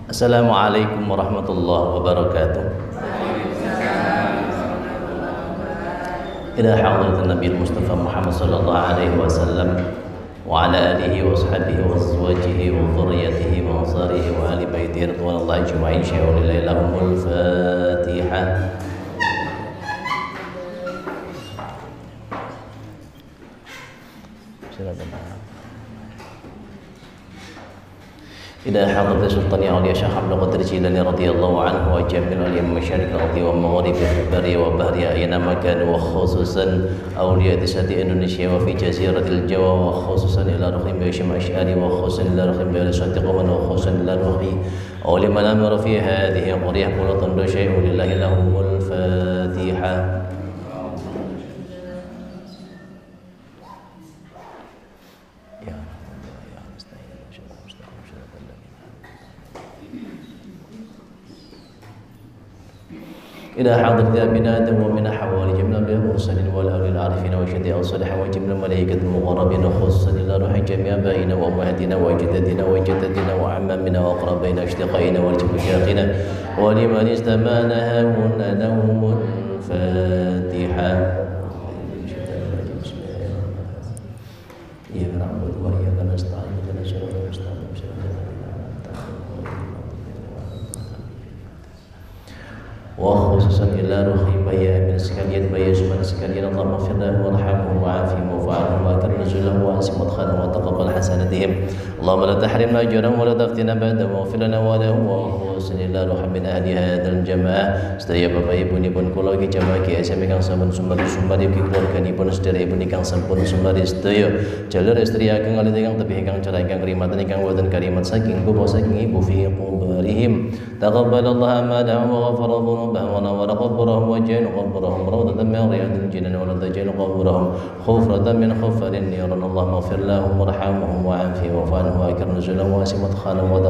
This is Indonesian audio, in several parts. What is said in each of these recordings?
Assalamualaikum warahmatullahi wabarakatuh. Ila hadratin Nabi Mustafa Muhammad sallallahu alaihi wasallam wa ala alihi wa sahbihi wa azwajihi wa dhurriyyatihi wa ansarihi wa ahli baitihi radhiyallahu ajma'in syai'un lahumul Fatihah. إلى حضرة سلطان أولياء شيخ عبد القادر الجيلاني رضي الله عنه وجميع الأولياء من مشارق الأرض ومغاربها البر وبحرها أينما كانوا وخصوصا أولياء تسعة إندونيسيا وفي جزيرة الجوا وخصوصا إلى رحم هاشم أشعري وخصوصا إلى رحم صادق من وخصوصا إلى رحم ولمن أمر في هذه القرية كل طن شيء لله لهم الفاتحة. إلى حضرة أبينا آدم ومن حوالي جميع الأنبياء والمرسلين والأولياء العارفين والشهداء والصالحين وجميع الملائكة المقربين وخصوصا إلى روح جميع آبائنا وأمهاتنا وأجدادنا وجداتنا وأعمامنا وأقربائنا وأشقائنا ومشايخنا ولمن استمعنا هنا لهم الفاتحة. إياك نعبد وإياك نستعين اهدنا الصراط المستقيم وخصوصا إلى روحي بيا من sekalian بيا سبحان sekalian اللهم اغفر لهم وارحمهم وعافهم واعف عنهم وأكرم نزلهم وأنسم مدخلهم وتقبل حسناتهم اللهم لا تحرمنا أجرهم ولا تفتنا بعدهم واغفر لنا ولهم وخصوصا إلى روح من أهل هذا الجماعة sedaya bapak ibu nipun kula iki jamaah GSM ingkang sampun sumari ugi keluarganipun sedherek ibu ingkang sampun sumari sedaya jalur istri ageng alit ingkang tebih ingkang cerah ingkang kerimatan ingkang wonten kalimat saking bapak saking ibu fi qubarihim taqabbalallahu amalahum wa ghafara dhunubahum wa nawwara qabrahum wa ja'ala qabrahum rawdatan min riyadil jinan wa la taj'al qabrahum khufratan min khufarin niran Allahumma ighfir lahum warhamhum wa'afihim wa'fu anhum wa akrim nuzulahum wa asim madkhalahum wa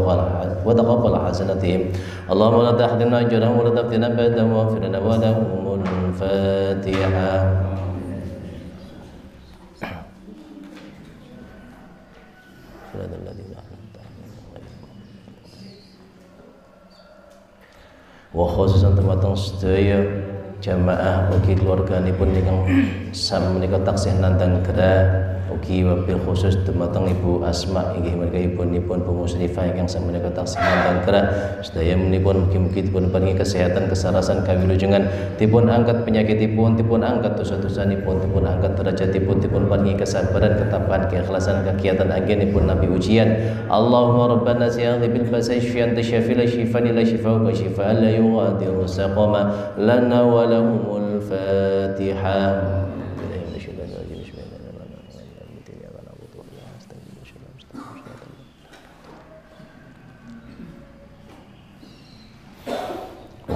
taqabbal hasanatihim Allahumma la tahrimna ajrahum wa la taftina ba'dahum waghfir lana wa lahumul Fatihah. Wa khususan teman-teman sedaya jamaah ugi keluarganipun ingkang sami menika taksih nandhang gerah ugi wabil khusus teman-teman Ibu Asma inggih menika ibunipun Bu Musrifah ingkang sami menika taksih nandhang gerah sedaya menipun mugi-mugi dipun paringi kesehatan kesarasan kawilujengan dipun angkat penyakitipun dipun angkat dosa-dosanipun dipun angkat derajatipun dipun paringi kesabaran ketabahan keikhlasan kegiatan anggenipun nabi ujian Allahumma rabbana siyadhi bil basai syian tasyafi la shifan ila shifau wa shifaan la yughadiru saqama lana wa lahumul Fatihah.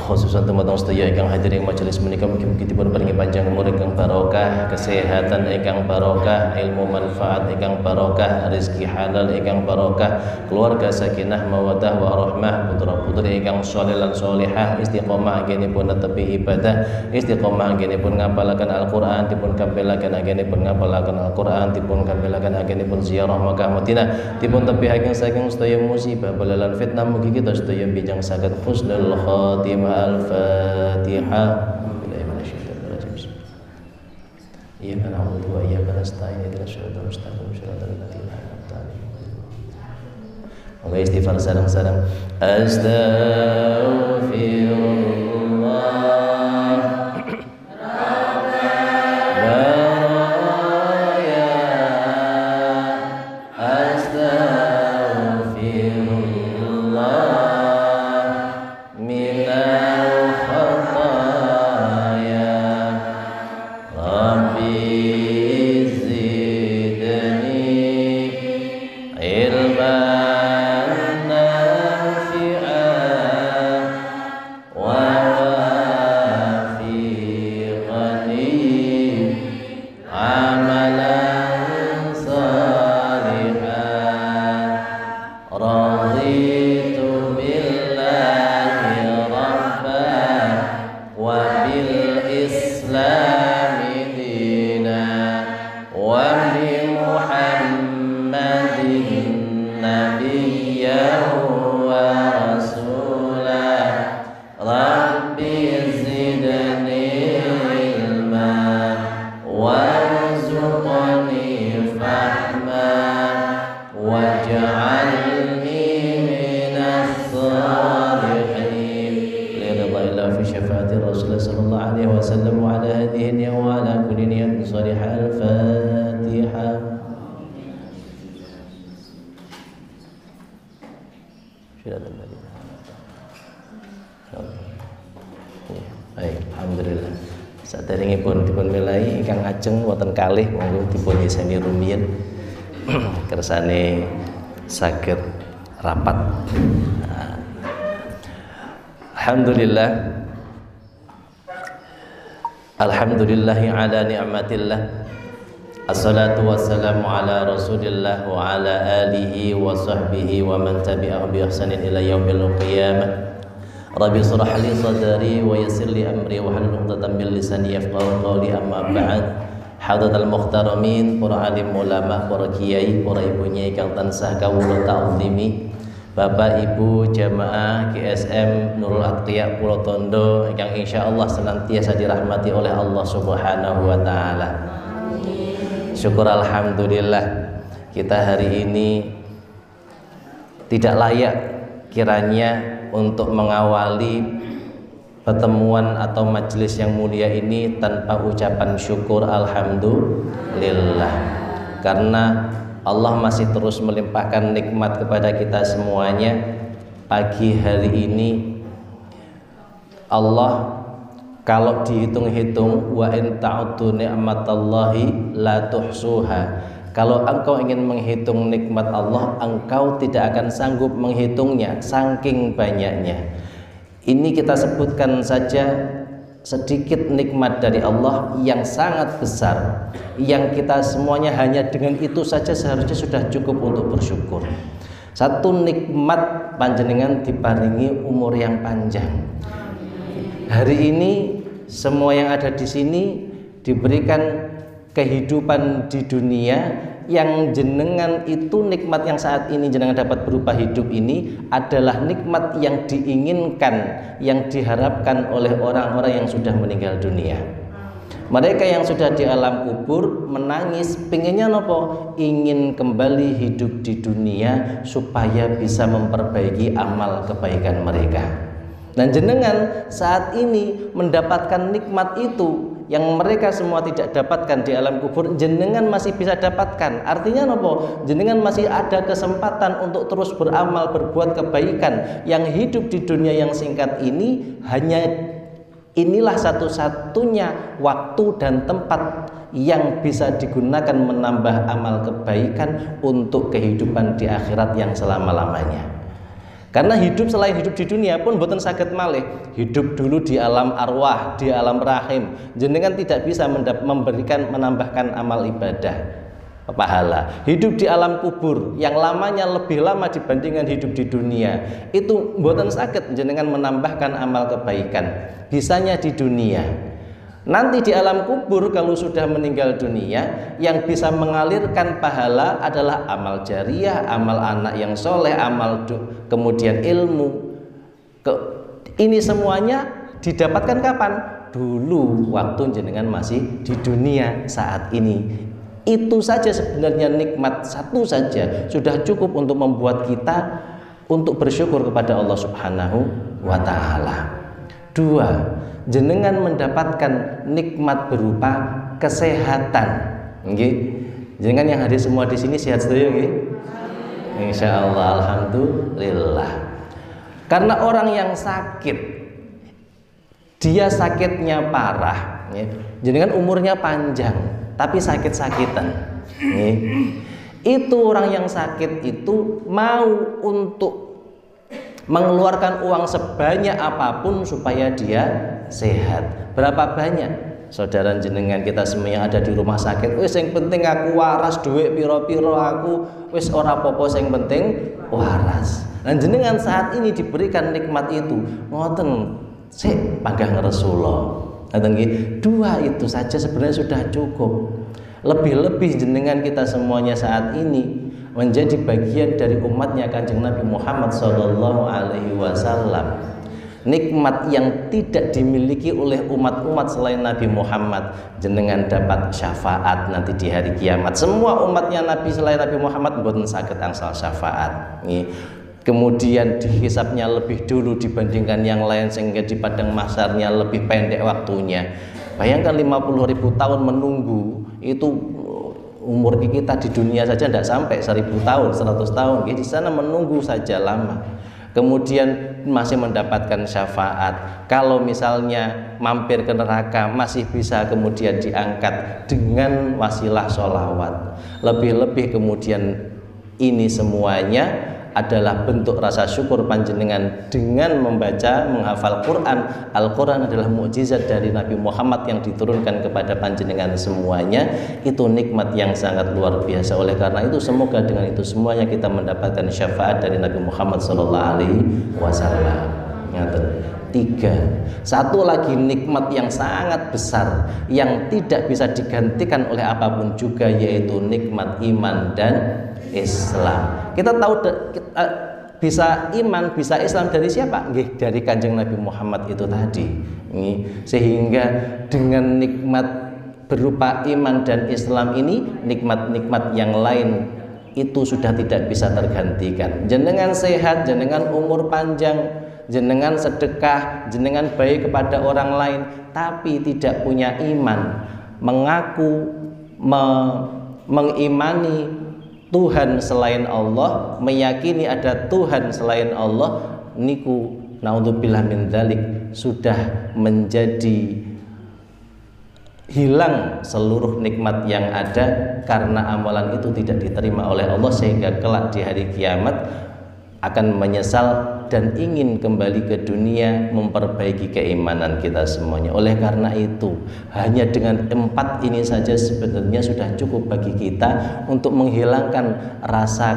Khususan teman-teman sedaya ingkang hadir ing majelis menika mugi-mugi dipun paringi panjang umur ingkang barokah, kesehatan ingkang barokah, ilmu manfaat ingkang barokah, rezeki halal ingkang barokah, keluarga sakinah mawaddah warahmah, putra-putri ingkang shalih lan shalihah, istiqomah anggenipun netepi ibadah, istiqomah anggenipun ngapalaken Al-Qur'an, dipun kampelaken anggenipun ngapalaken Al-Qur'an, dipun kampelaken anggenipun ziarah Makkah Madinah, dipun tepihaken saking sedaya musibah balalan fitnah mugi kita sedaya bijang saged husnul khatimah. Al-Fatihah. Iyyaka na'budu wa iyyaka nasta'in ihdinas siratal mustaqim siratal ladzina an'amta 'alaihim. Moga istighfar sareng-sareng. Astaghfirullah. نبيا ورسولا Alhamdulillah. Saderengipun dipun milai ingkang ngajeng wonten kalih monggo dipun yeseni rumiyin kersane saged rapat. Alhamdulillah. Alhamdulillahi ala ni'matillah. Assalatu wassalamu ala Rasulillah wa ala alihi wa sahbihi wa man tabi'ahu bi ihsanin ila yaumil qiyamah. Rabbi shrah li sadri wa yassir li amri wa hlul 'uqdatam min lisani yafqahu qawli, amma ba'd. Hadratal muhtaramin, para alim ulama, para kiai, para ibu nyai kang tansah kawula ta'zimi, Bapak Ibu jamaah GSM Nurul Atqiya Pulau Tondo yang insyaallah senantiasa dirahmati oleh Allah Subhanahu wa taala. Syukur alhamdulillah kita hari ini tidak layak kiranya untuk mengawali pertemuan atau majelis yang mulia ini tanpa ucapan syukur alhamdulillah, karena Allah masih terus melimpahkan nikmat kepada kita semuanya. Pagi hari ini Allah kalau dihitung-hitung, wa in ta'uddu ni'matallahi la tuhsuha, kalau engkau ingin menghitung nikmat Allah, engkau tidak akan sanggup menghitungnya, saking banyaknya. Ini kita sebutkan saja sedikit nikmat dari Allah yang sangat besar, yang kita semuanya hanya dengan itu saja seharusnya sudah cukup untuk bersyukur. Satu nikmat panjenengan diparingi umur yang panjang. Hari ini semua yang ada di sini diberikan kehidupan di dunia, yang jenengan itu nikmat yang saat ini jenengan dapat berupa hidup ini adalah nikmat yang diinginkan, yang diharapkan oleh orang-orang yang sudah meninggal dunia. Mereka yang sudah di alam kubur menangis, pengennya nopo? Ingin kembali hidup di dunia supaya bisa memperbaiki amal kebaikan mereka. Dan jenengan saat ini mendapatkan nikmat itu yang mereka semua tidak dapatkan di alam kubur, jenengan masih bisa dapatkan. Artinya apa? Jenengan masih ada kesempatan untuk terus beramal, berbuat kebaikan. Yang hidup di dunia yang singkat ini, hanya inilah satu-satunya waktu dan tempat yang bisa digunakan menambah amal kebaikan untuk kehidupan di akhirat yang selama-lamanya. Karena hidup selain hidup di dunia pun boten saged malih. Hidup dulu di alam arwah, di alam rahim. Jenengan tidak bisa menambahkan amal ibadah, pahala. Hidup di alam kubur yang lamanya lebih lama dibandingkan hidup di dunia, itu boten saged jenengan menambahkan amal kebaikan. Bisanya di dunia. Nanti di alam kubur kalau sudah meninggal dunia, yang bisa mengalirkan pahala adalah amal jariah, amal anak yang soleh, amal kemudian ilmu. Ini semuanya didapatkan kapan? Dulu waktu jenengan masih di dunia saat ini. Itu saja sebenarnya nikmat, satu saja sudah cukup untuk membuat kita untuk bersyukur kepada Allah Subhanahu wa taala. Dua, jenengan mendapatkan nikmat berupa kesehatan. Nggih. Jenengan yang hadir semua di sini sehat sedaya nggih? Insyaallah, alhamdulillah. Karena orang yang sakit, dia sakitnya parah, ya. Jenengan umurnya panjang, tapi sakit-sakitan. Ya. Itu orang yang sakit itu mau untuk mengeluarkan uang sebanyak apapun supaya dia sehat. Berapa banyak? Saudara jenengan kita semua yang ada di rumah sakit, wis yang penting aku waras, duit piro-piro aku wis ora apa-apa, yang penting waras. Dan jenengan saat ini diberikan nikmat itu, ngoten sik panggah Rasulullah. Ngoten nggih. Dua itu saja sebenarnya sudah cukup. Lebih-lebih jenengan kita semuanya saat ini menjadi bagian dari umatnya Kanjeng Nabi Muhammad SAW. Nikmat yang tidak dimiliki oleh umat-umat selain Nabi Muhammad. Jenengan dapat syafaat nanti di hari kiamat. Semua umatnya Nabi selain Nabi Muhammad mboten saged angsal syafaat. Kemudian dihisapnya lebih dulu dibandingkan yang lain, sehingga di padang mahsyarnya lebih pendek waktunya. Bayangkan 50.000 tahun menunggu, itu umur kita di dunia saja tidak sampai 1000 tahun, 100 tahun. Di sana menunggu saja lama. kemudian masih mendapatkan syafaat. Kalau misalnya mampir ke neraka masih bisa kemudian diangkat dengan wasilah sholawat. Lebih-lebih kemudian ini semuanya adalah bentuk rasa syukur panjenengan dengan membaca, menghafal Quran. Al-Quran adalah mukjizat dari Nabi Muhammad yang diturunkan kepada panjenengan semuanya. Itu nikmat yang sangat luar biasa. Oleh karena itu semoga dengan itu semuanya kita mendapatkan syafaat dari Nabi Muhammad SAW. Tiga, satu lagi nikmat yang sangat besar yang tidak bisa digantikan oleh apapun juga, yaitu nikmat iman dan Islam. Kita tahu bisa iman, bisa Islam dari siapa? Dari Kanjeng Nabi Muhammad itu tadi. Sehingga dengan nikmat berupa iman dan Islam ini, nikmat-nikmat yang lain itu sudah tidak bisa tergantikan. Jenengan sehat, jenengan umur panjang, jenengan sedekah, jenengan baik kepada orang lain, tapi tidak punya iman, mengaku mengimani Tuhan selain Allah, meyakini ada Tuhan selain Allah, niku naudzubillah min dzalik, sudah menjadi hilang seluruh nikmat yang ada karena amalan itu tidak diterima oleh Allah, sehingga kelak di hari kiamat akan menyesal dan ingin kembali ke dunia memperbaiki keimanan kita semuanya. Oleh karena itu, hanya dengan 4 ini saja sebenarnya sudah cukup bagi kita untuk menghilangkan rasa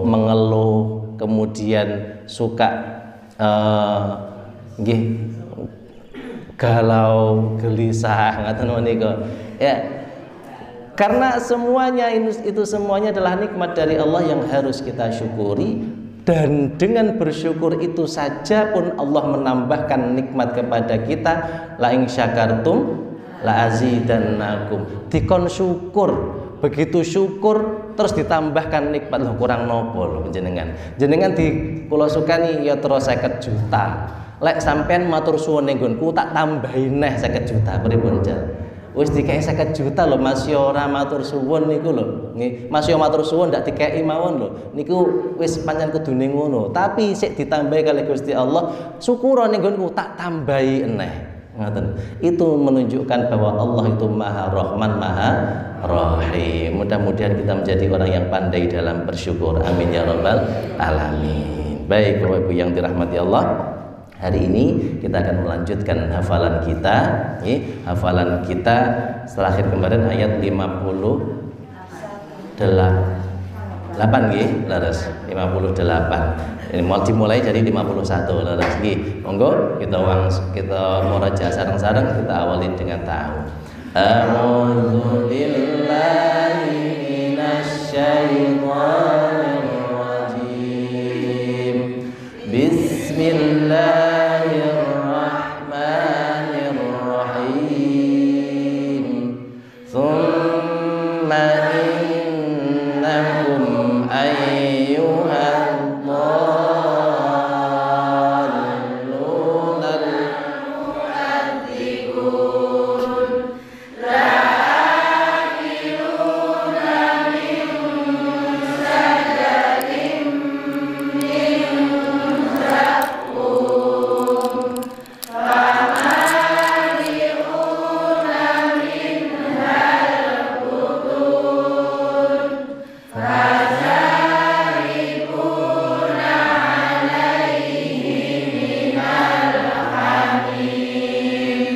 mengeluh, kemudian suka galau, gelisah, ngaten menika. Ya, karena semuanya itu semuanya adalah nikmat dari Allah yang harus kita syukuri, dan dengan bersyukur itu saja pun Allah menambahkan nikmat kepada kita. La in syakartum la azidannakum. Dikon syukur, begitu syukur terus ditambahkan nikmat. Loh, kurang nopo lho jenengan. Jenengan di kula sukani ya terus 50 juta. Lek sampean matur suwun ning nggonku tak tambahin neh 50 juta pripun jan. Wis dikei 50 juta lho Mas, yo ora matur suwun niku lho. Nggih, Mas yo matur suwun ndak dikei mawon lho. Niku wis pancen kudune ngono. Tapi sik ditambahi kali Gusti Allah, syukur ning nggonku tak tambahi eneh. Ngoten. Itu menunjukkan bahwa Allah itu Maha Rahman, Maha Rahim. Mudah-mudahan kita menjadi orang yang pandai dalam bersyukur. Amin ya rabbal alamin. Baik Bapak Ibu yang dirahmati Allah, hari ini kita akan melanjutkan hafalan kita. Hafalan kita setelah akhir kemarin ayat 58 nggih, leres 58. Ini mau dimulai dari 51 leres nggih. Monggo kita murajaah sareng-sareng, kita awali dengan tahu. A'udzu billahi minasyaitonir rajim. Bismillahirrahmanirrahim. Tsumma innakum ayyuhal dhallun al-mukadziqun la'akiluna min sajarin min zaqqum famali'una minhal butun fazaribuna alaihi minal hamim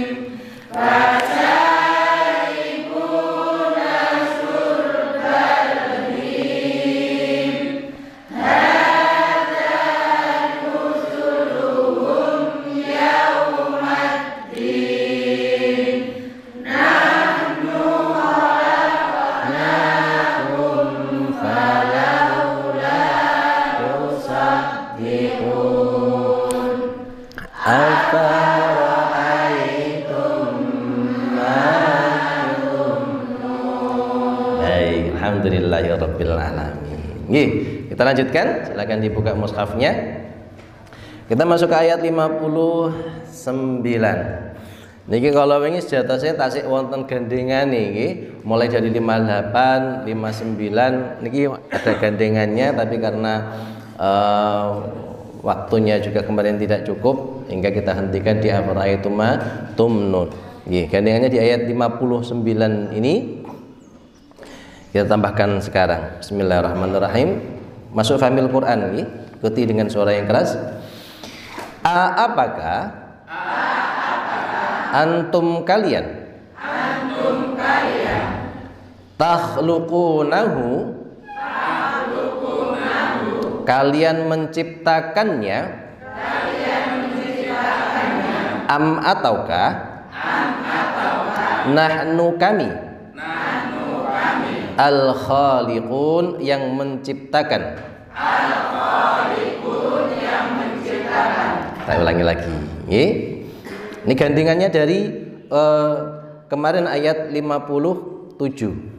fasaribuna syurbal him hadza nuzuluhum yaumaddin nahnu khalaqnakum falawla tusaddiqun afara'aytum ma tumnun. Baik, alhamdulillahirabbil alamin. Nggih, kita lanjutkan. Silakan dibuka mushafnya. Kita masuk ke ayat 59. Niki kalau wingi sejatosnya tasik wonten gandengan niki, mulai dari 58, 59 niki ada gandengannya, tapi karena waktunya juga kemarin tidak cukup hingga kita hentikan di afara'aitum ma tumnun. Gandengannya di ayat 59 ini kita tambahkan sekarang. Bismillahirrahmanirrahim. Masuk famil Quran, ikuti dengan suara yang keras. Apakah antum kalian takhluqunahu kalian menciptakannya am ataukah nahnu kami al-khaliqun yang menciptakan. Kita ulangi lagi. Ini gandengannya dari kemarin ayat 57.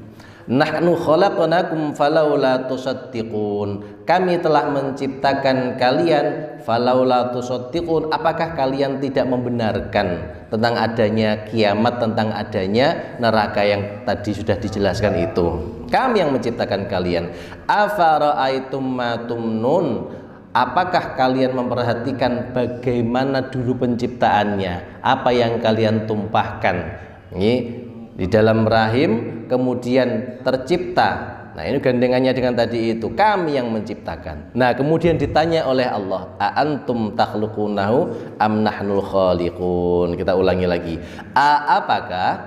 Nahnu khalaqnakum falaula tusaddiqun. Kami telah menciptakan kalian falaula tusaddiqun. Apakah kalian tidak membenarkan tentang adanya kiamat, tentang adanya neraka yang tadi sudah dijelaskan itu? Kami yang menciptakan kalian. Afara'aitum ma tumnun. Apakah kalian memperhatikan bagaimana dulu penciptaannya? Apa yang kalian tumpahkan? Ini di dalam rahim kemudian tercipta. Nah, ini gandengannya dengan tadi itu, kami yang menciptakan. Nah, kemudian ditanya oleh Allah, a antum takhluqunahu am nahnul khaliqun. Kita ulangi lagi. Apakah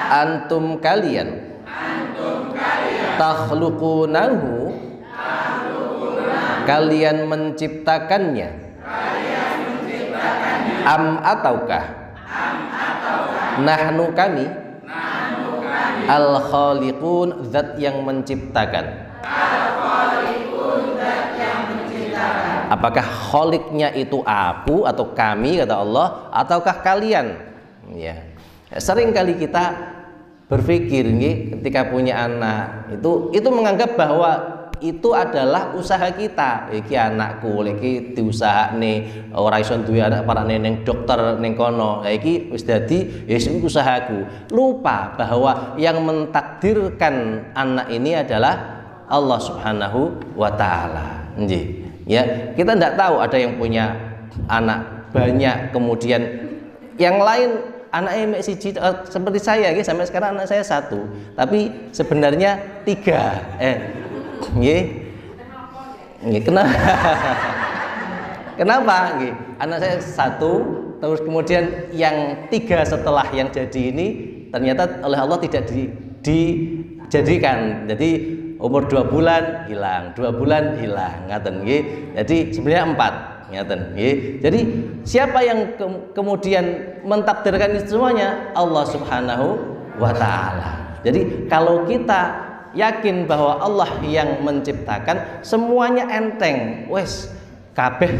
antum kalian takhluqunahu kalian menciptakannya am ataukah nahnu kami al-khaliqun zat yang menciptakan. Apakah kholiknya itu aku atau kami kata Allah, ataukah kalian? Ya. Sering kali kita berpikir ketika punya anak itu menganggap bahwa itu adalah usaha kita. Iki anakku, iki diusahakne ora iso duwe anak parane ning dokter ning kono. Iki wis dadi ya iki usahaku. Lupa bahwa yang mentakdirkan anak ini adalah Allah Subhanahu wa taala. Nggih. Ya, kita tidak tahu ada yang punya anak banyak kemudian yang lain anaknya siji seperti saya sampai sekarang anak saya 1, tapi sebenarnya 3. Kenapa? Kenapa? Anak saya 1, terus kemudian yang 3 setelah yang jadi ini ternyata oleh Allah tidak dijadikan. Jadi umur 2 bulan hilang, 2 bulan hilang, ngaten nggih. Jadi sebenarnya 4, ngaten nggih. Jadi siapa yang kemudian mentakdirkan itu semuanya? Allah Subhanahu wa taala. Jadi kalau kita yakin bahwa Allah yang menciptakan, semuanya enteng, wes kabeh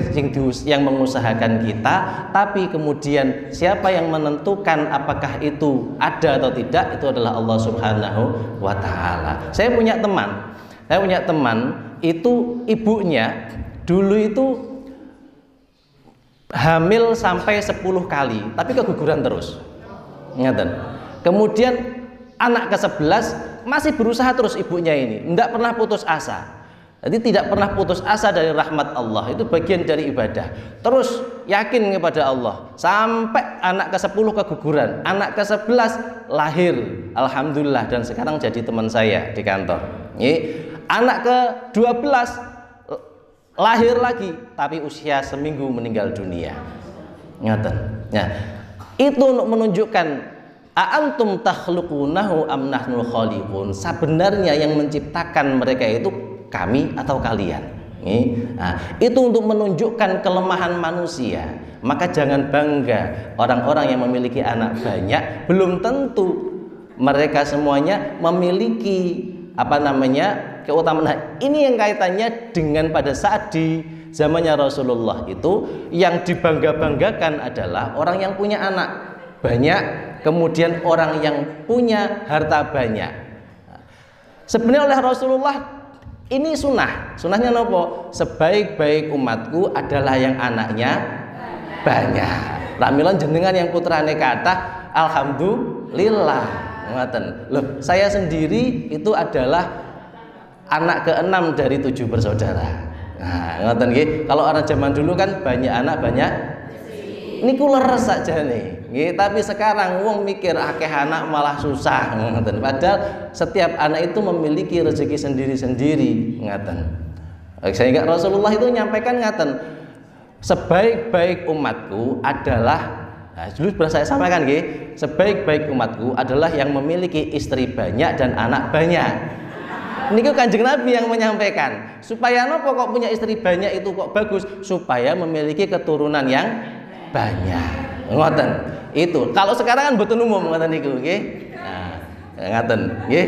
yang mengusahakan kita, tapi kemudian siapa yang menentukan apakah itu ada atau tidak, itu adalah Allah Subhanahu wa taala. Saya punya teman itu ibunya dulu itu hamil sampai 10 kali, tapi keguguran terus. Ingat. Kemudian anak ke-11 masih berusaha terus ibunya ini, tidak pernah putus asa. Jadi tidak pernah putus asa dari rahmat Allah, itu bagian dari ibadah. Terus yakin kepada Allah sampai anak ke-10 keguguran, anak ke-11 lahir, alhamdulillah, dan sekarang jadi teman saya di kantor. Anak ke-12 lahir lagi, tapi usia seminggu meninggal dunia. Ngaten. Nah, itu untuk menunjukkan antum takhluqunahu am nahnul khaliqun. Sebenarnya yang menciptakan mereka itu kami atau kalian. Nah, itu untuk menunjukkan kelemahan manusia. Maka jangan bangga orang-orang yang memiliki anak banyak, belum tentu mereka semuanya memiliki keutamaan. Ini yang kaitannya dengan pada saat di zamannya Rasulullah itu yang dibangga-banggakan adalah orang yang punya anak banyak, kemudian orang yang punya harta banyak. Sebenarnya oleh Rasulullah ini sunnahnya nopo? Sebaik-baik umatku adalah yang anaknya banyak. Ramilan jenengan yang putrane kathah, alhamdulillah. Ngoten. Loh, saya sendiri itu adalah anak ke-6 dari 7 bersaudara. Nah, ngoten nggih. Kalau orang zaman dulu kan banyak anak banyak niku leres saja nih. Nggih, tapi sekarang wong mikir akeh anak malah susah ngoten. Padahal setiap anak itu memiliki rezeki sendiri-sendiri ngoten. Sehingga Rasulullah itu menyampaikan ngaten, sebaik-baik umatku adalah, nah, dulu pernah saya sampaikan nggih, sebaik-baik umatku adalah yang memiliki istri banyak dan anak banyak. Niku Kanjeng Nabi yang menyampaikan. Supaya nopo kok punya istri banyak itu kok bagus? Supaya memiliki keturunan yang banyak. Ngoten. Itu. Kalau sekarang kan mboten umum ngoten niku nggih. Nah, ngoten nggih.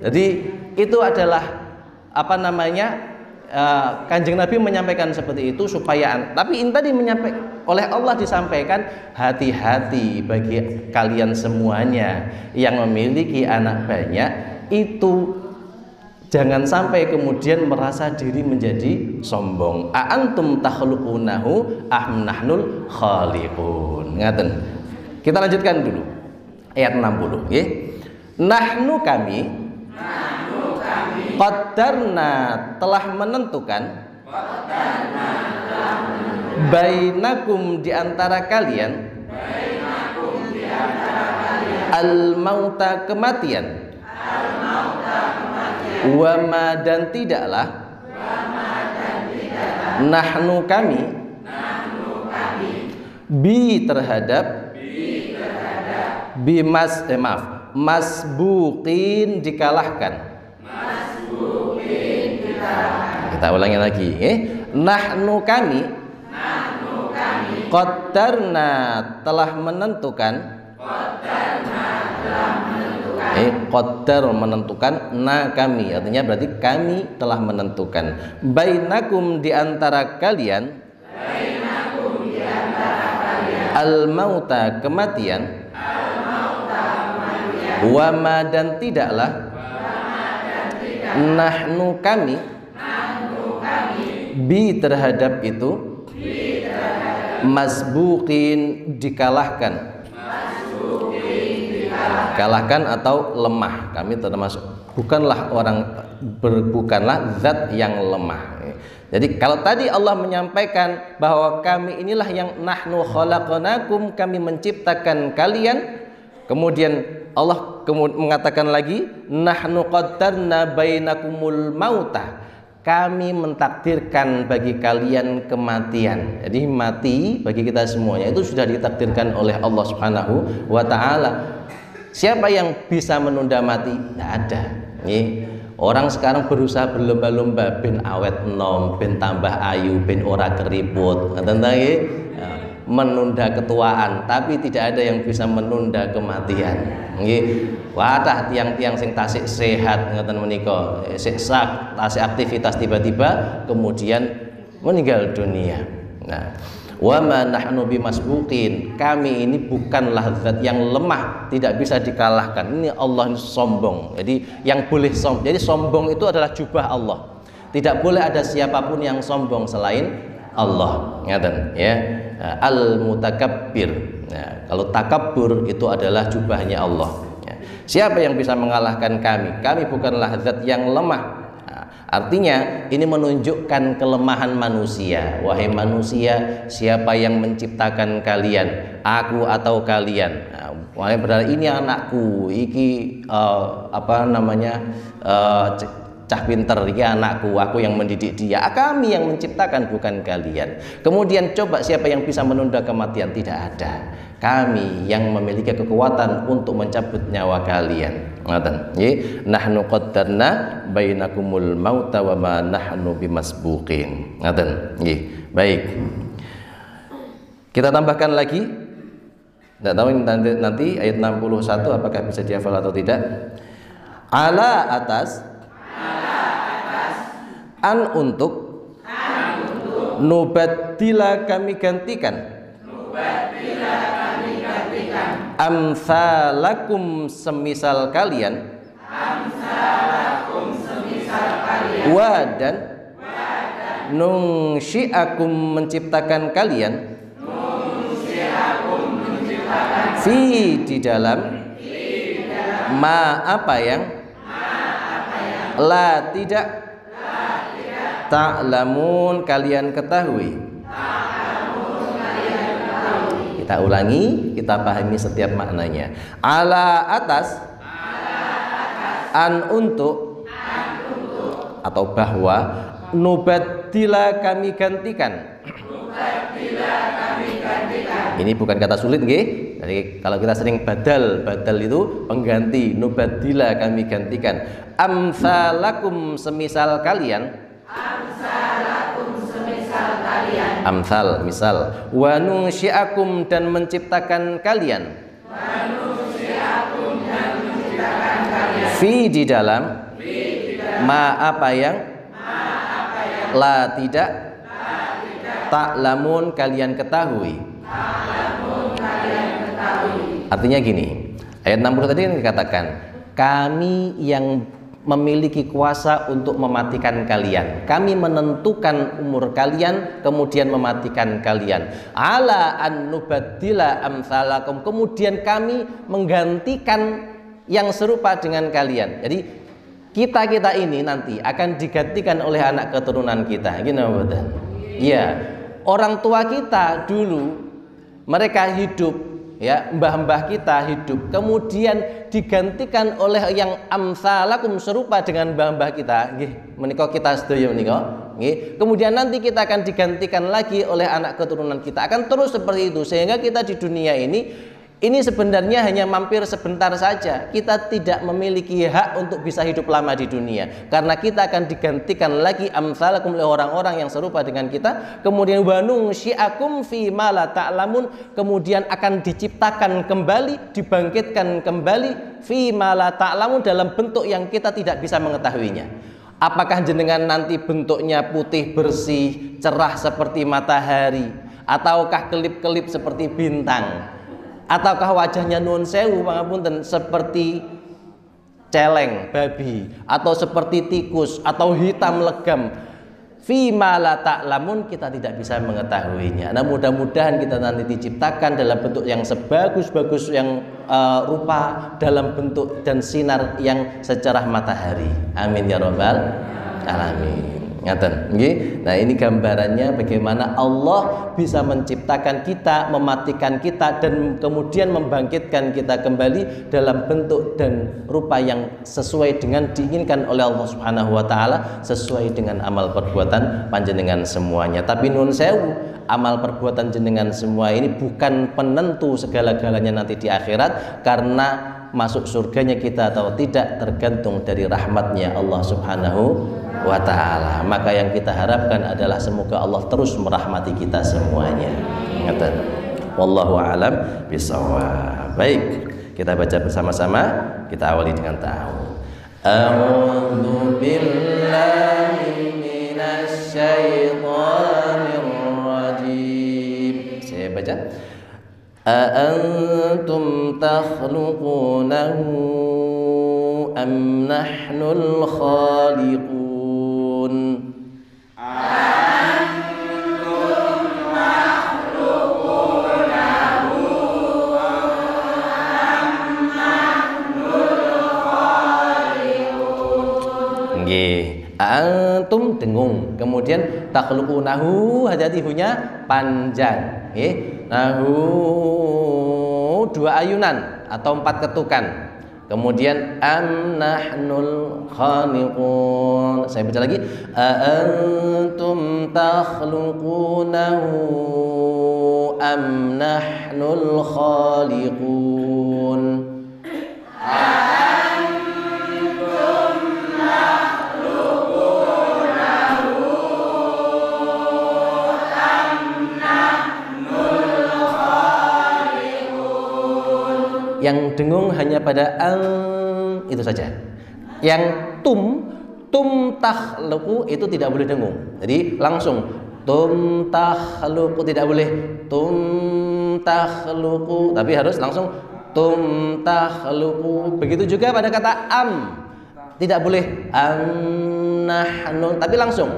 Jadi itu adalah apa namanya? Kanjeng Nabi menyampaikan seperti itu supaya, tapi ini tadi oleh Allah disampaikan, hati-hati bagi kalian semuanya yang memiliki anak banyak itu. Jangan sampai kemudian merasa diri menjadi sombong. A'antum takhluqunahu am nahnul khaliqun. Ngaten. Kita lanjutkan dulu. Ayat 60 nggih. Nahnu kami qaddarna telah menentukan bainakum di antara kalian al-mauta kematian. Wama dan tidaklah nahnu kami bi terhadap masbuqin dikalahkan. Kita ulangi lagi, nahnu kami qaddarna telah menentukan, qaddar menentukan, na kami artinya berarti kami telah menentukan, bainakum di antara kalian, al-mauta kematian, wama dan tidaklah, nahnu kami bi terhadap itu, masbuqin dikalahkan, kalahkan atau lemah. Kami termasuk bukanlah zat yang lemah. Jadi kalau tadi Allah menyampaikan bahwa kami inilah yang nahnu khalaqnakum, kami menciptakan kalian, kemudian Allah mengatakan lagi nahnu qaddarna bainakumul mauta, kami mentakdirkan bagi kalian kematian. Jadi mati bagi kita semuanya itu sudah ditakdirkan oleh Allah Subhanahu wa taala. Siapa yang bisa menunda mati? Tidak ada. Orang sekarang berusaha berlomba-lomba ben awet nom, ben tambah ayu, ben ora keriput, menunda ketuaan, tapi tidak ada yang bisa menunda kematian. Wadah tiang-tiang sing tasik sehat ngoten menika, tasik aktivitas tiba-tiba kemudian meninggal dunia. Nah, wa ma nahnu bimasbuqin, kami ini bukanlah zat yang lemah, tidak bisa dikalahkan. Ini Allah ini sombong. Jadi yang boleh sombong, jadi sombong itu adalah jubah Allah. Tidak boleh ada siapapun yang sombong selain Allah. Ngaten ya. Al-mutakabbir. Nah, kalau takabbur itu adalah jubahnya Allah. Siapa yang bisa mengalahkan kami? Kami bukanlah zat yang lemah. Artinya ini menunjukkan kelemahan manusia. Wahai manusia, siapa yang menciptakan kalian? Aku atau kalian? Wahai berarti ini anakku, iki cah pinter, ya anakku, aku yang mendidik dia. Kami yang menciptakan, bukan kalian. Kemudian coba siapa yang bisa menunda kematian? Tidak ada. Kami yang memiliki kekuatan untuk mencabut nyawa kalian. Nahnu qaddarna bainakumul mauta wa ma nahnu bimasbuqin. Baik. Kita tambahkan lagi. Tidak tahu nanti ayat 61 apakah bisa dihafal atau tidak. Ala atas an untuk nubaddila kami gantikan amsalakum semisal kalian wa dan nungsyi'akum menciptakan kalian fi di dalam ma apa yang la tidak Ta'lamun kalian ketahui. Kita ulangi, kita pahami setiap maknanya. Ala atas, an untuk, atau bahwa, nubaddila kami gantikan. Ini bukan kata sulit, nggih. Jadi kalau kita sering badal itu pengganti. Nubaddila kami gantikan. Amsalakum semisal kalian. Amsal, misal. Wa nunsyi'akum dan menciptakan kalian. Fi di dalam. Ma apa yang. La tidak. Ta'lamun kalian ketahui. Artinya gini, ayat 60 tadi kan dikatakan, kami yang memiliki kuasa untuk mematikan kalian. Kami menentukan umur kalian, kemudian mematikan kalian. Ala an nubaddila amsalakum, kemudian kami menggantikan yang serupa dengan kalian. Jadi kita ini nanti akan digantikan oleh anak keturunan kita. Gini betul. Iya, orang tua kita dulu mereka hidup, ya, mbah-mbah kita hidup, kemudian digantikan oleh yang amsalakum serupa dengan mbah-mbah kita, nggih, menika kita sedaya menika, nggih. Kemudian nanti kita akan digantikan lagi oleh anak keturunan kita, akan terus seperti itu, sehingga kita di dunia ini sebenarnya hanya mampir sebentar saja. Kita tidak memiliki hak untuk bisa hidup lama di dunia, karena kita akan digantikan lagi amsalakum oleh orang-orang yang serupa dengan kita. Kemudian wa nunsyi'akum fi ma la ta'lamun, kemudian akan diciptakan kembali, dibangkitkan kembali fi ma la ta'lamun, dalam bentuk yang kita tidak bisa mengetahuinya. Apakah jenengan nanti bentuknya putih bersih, cerah seperti matahari, ataukah kelip-kelip seperti bintang, ataukah wajahnya nuwun sewu pangapunten seperti celeng babi, atau seperti tikus, atau hitam legam. Fima la ta'lamun, kita tidak bisa mengetahuinya. Nah, mudah-mudahan kita nanti diciptakan dalam bentuk yang sebagus-bagus yang rupa, dalam bentuk dan sinar yang secerah matahari. Amin ya rabbal alamin. Ngaten, nggih. Nah, ini gambarannya bagaimana Allah bisa menciptakan kita, mematikan kita, dan kemudian membangkitkan kita kembali dalam bentuk dan rupa yang sesuai dengan diinginkan oleh Allah Subhanahu wa taala, sesuai dengan amal perbuatan panjenengan semuanya. Tapi nun sewu, amal perbuatan jenengan semua ini bukan penentu segala-galanya nanti di akhirat, karena masuk surganya kita atau tidak tergantung dari rahmatnya Allah Subhanahu wa ta'ala. Maka yang kita harapkan adalah semoga Allah terus merahmati kita semuanya. Wallahu a'lam bishawab. Baik, kita baca bersama-sama. Kita awali dengan ta'awudz. A'udzu billahi minasy syaithanir rajim. Saya baca. أأنتم تخلقونه أم نحن الخالقون أأنتم تخلقونه أم نحن الخالقون. Antum dengung, kemudian takhluqunahu, hati-hati hunya panjang, nahu dua ayunan atau 4 ketukan, kemudian am nahnul khaliqun. Saya baca lagi, antum takhluqunahu am nahnul khaliqun. Yang dengung hanya pada itu saja. Yang tum takhluqu itu tidak boleh dengung. Jadi langsung tum takhluqu, tidak boleh tum takhluqu, tapi harus langsung tum takhluqu. Begitu juga pada kata am, tidak boleh am nahnun, tapi langsung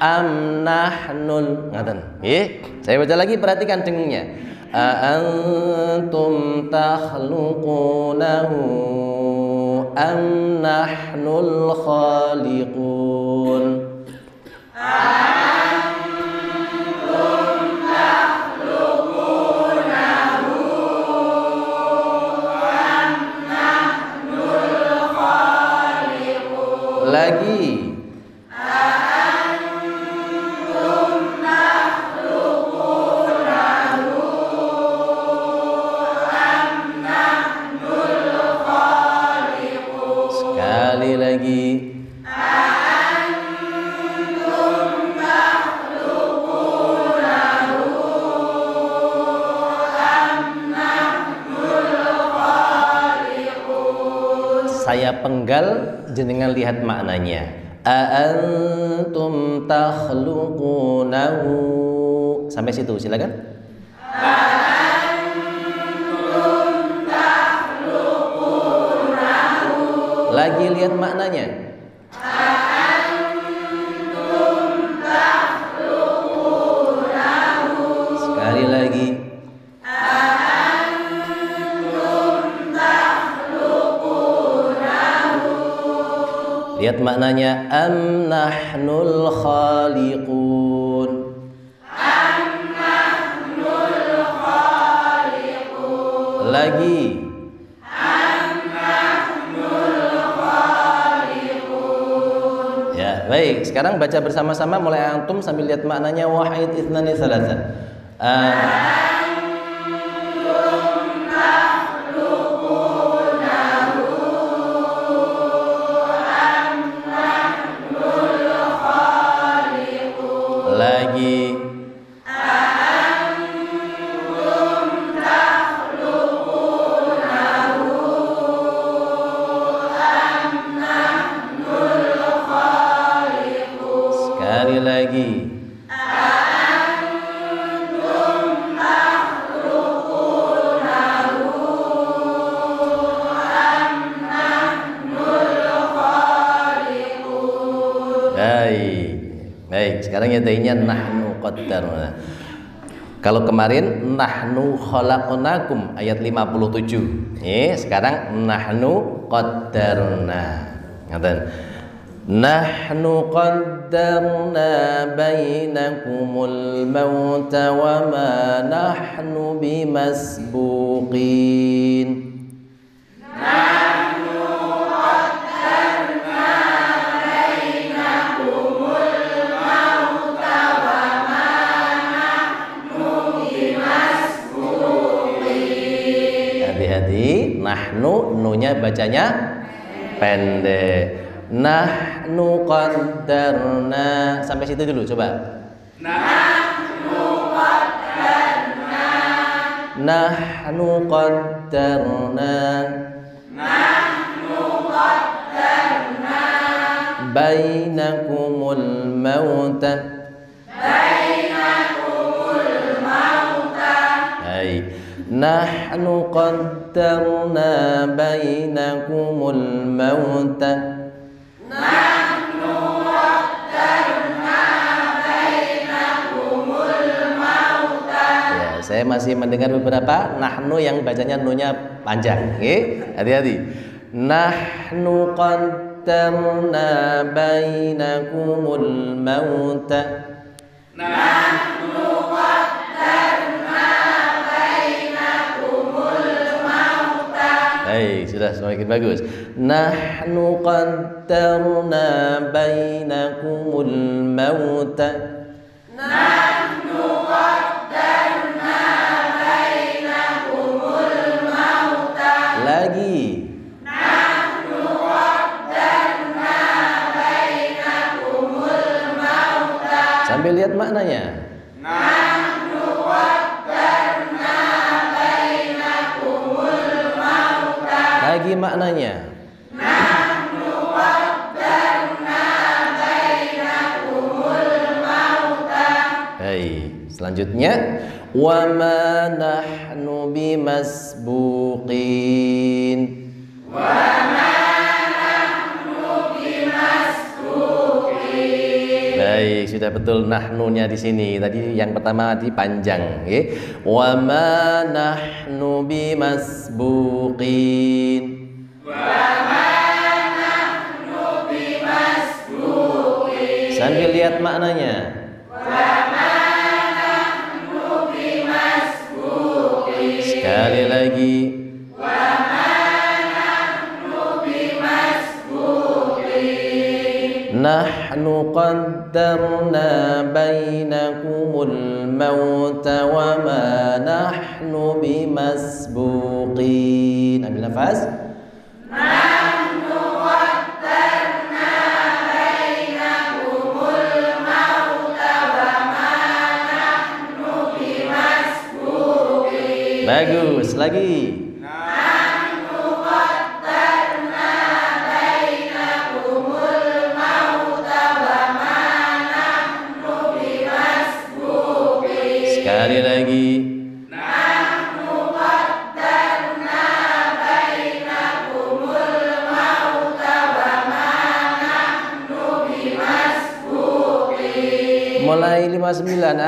am nahnul. Ngaten. Saya baca lagi, perhatikan dengungnya. أأنتم تخلقونه أم نحن الخالقون Lagi. Sekali lagi. Saya penggal, jenengan lihat maknanya. Aantum takhluqunahu. Sampai situ silakan. Aantum takhluqunahu. Lagi lihat maknanya. Aantum takhluqunahu. Sekali lagi. Lihat maknanya. Am nahnul khaliqun. Am nahnul khaliqun. Lagi. Am nahnul khaliqun. Ya, baik. Sekarang baca bersama-sama mulai antum sambil lihat maknanya. Wahid ithnani thalatha. Lagi. Aantum takhluqunahu am nahnul khaliqun. Sekali lagi. Aantum takhluqunahu am nahnul khaliqun. Baik, sekarang ya dainya nahnu qaddarna. Kalau kemarin nahnu khalaqnakum ayat 57. Sekarang nahnu qaddarna. Ngaten. Nahnu qaddarna bainakumul mauta wa ma nahnu bimasbuqin. Hati-hati, nahnu, nunya bacanya pendek. Nahnu qaddarna. Sampai situ dulu, coba. Nahnu qaddarna. Nahnu qaddarna. Nahnu qaddarna. Bainakumul mauta. Bainakumul mauta. Hai. Nahnu qaddarna bainakumul mauta. Nahnu qaddarna bainakumul mauta. Ya, saya masih mendengar beberapa nahnu yang bacanya nunya panjang. Hati-hati. Nahnu qaddarna bainakumul mauta. Nahnu sudah semakin bagus. Nahnu qaddarna bainakumul mauta. Nahnu qaddarna bainakumul mauta. Lagi. Nahnu qaddarna bainakumul mauta. Sambil lihat maknanya. Lagi maknanya. Nahnu qaddarna bainakumul mauta. Baik, selanjutnya wa ma nahnu bimasbuqin. Wa ma nahnu bimasbuqin. Baik, sudah betul nahnunya di sini. Tadi yang pertama dipanjang, Wa ma nahnu bimasbuqin. Sambil lihat maknanya. Sekali lagi. Nahnu qaddarna bainakumul mauta wa ma nahnu bimasbuqin. Ambil nafas. Nahnu qaddarna bainakumul mauta wa ma nahnu bimasbuqin. Bagus, lagi. Sekali lagi. Nahnu qaddarna bainakumul mauta wa ma nahnu bimasbuqin. Mulai 59.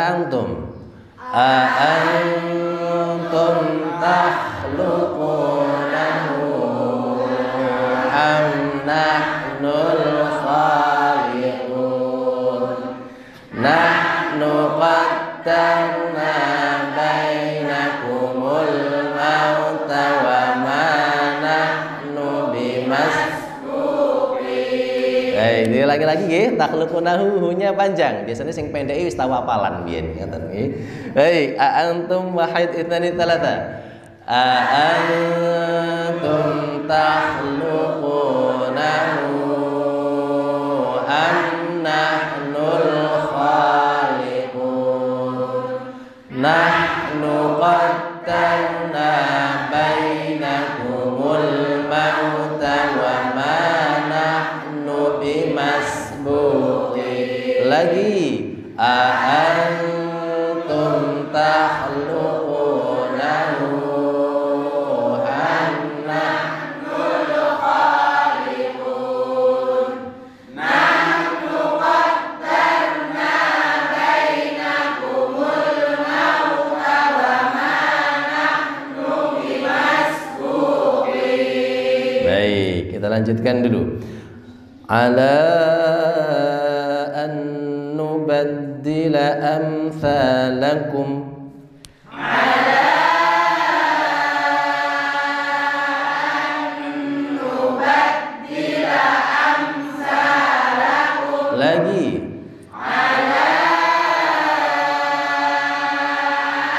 Antum takhluqunahu am nahnul khaliqun. Nahnu qaddarna bainakumul mauta wa ma nahnu bimasbuqin. Ini lagi-lagi nggih, takhluqunahu nya panjang. Biasanya sing pendek wis tau apalan biyen ngoten nggih. Hei, antum wahid itnani thalatha. Antum takhluqunahu am nahnul nahnu qaddarna bainakumul mauta wa ma nahnu bimasbuqin. Lagi. Antum takhluqunahu am nahnul khaliqun. Nahnu qaddarna bainakumul mauta wa ma nahnu bimasbuqin. Baik, kita lanjutkan dulu. Ala an nubaddila amthalakum. Ala an nubaddila amthalakum. Lagi. Ala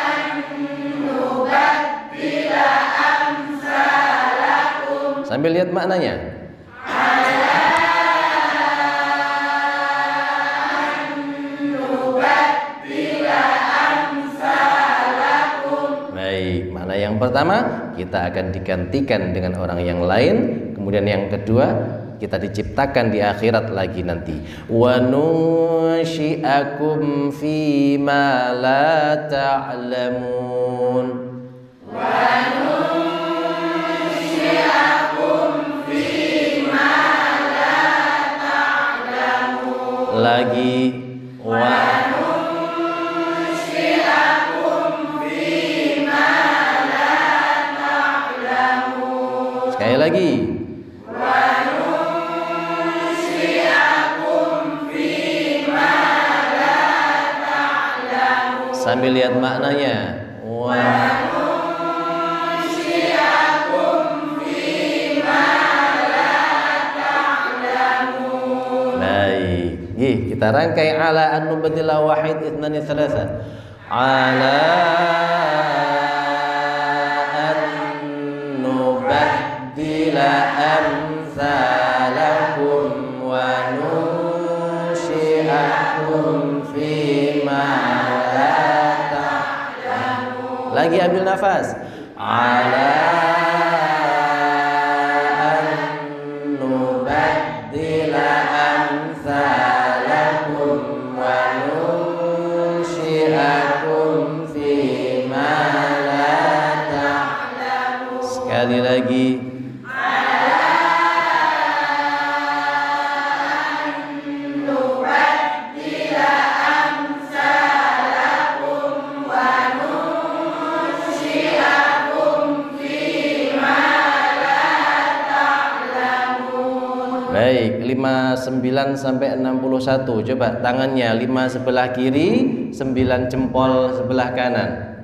an nubaddila amthalakum. Sambil lihat maknanya. Baik, makna yang pertama kita akan digantikan dengan orang yang lain. Kemudian yang kedua kita diciptakan di akhirat lagi nanti. Wa nunsyi'akum fi ma la ta'lamun. Wa nunsyi'akum fi ma la ta'lamun. Lagi. Wa sekali lagi. Sambil lihat maknanya. Baik. Kita rangkai ala an nubaddila wahid itnani thalatha. Ala an nubaddila amthalakum wa nunsyi'akum fi ma la ta'lamun. Lagi ambil nafas. Ala an nubaddila amthalakum wa nunsyi'akum fi ma la ta'lamun. Sekali lagi. Baik, 59 sampai 61. Coba tangannya 5 sebelah kiri, 9 jempol sebelah kanan.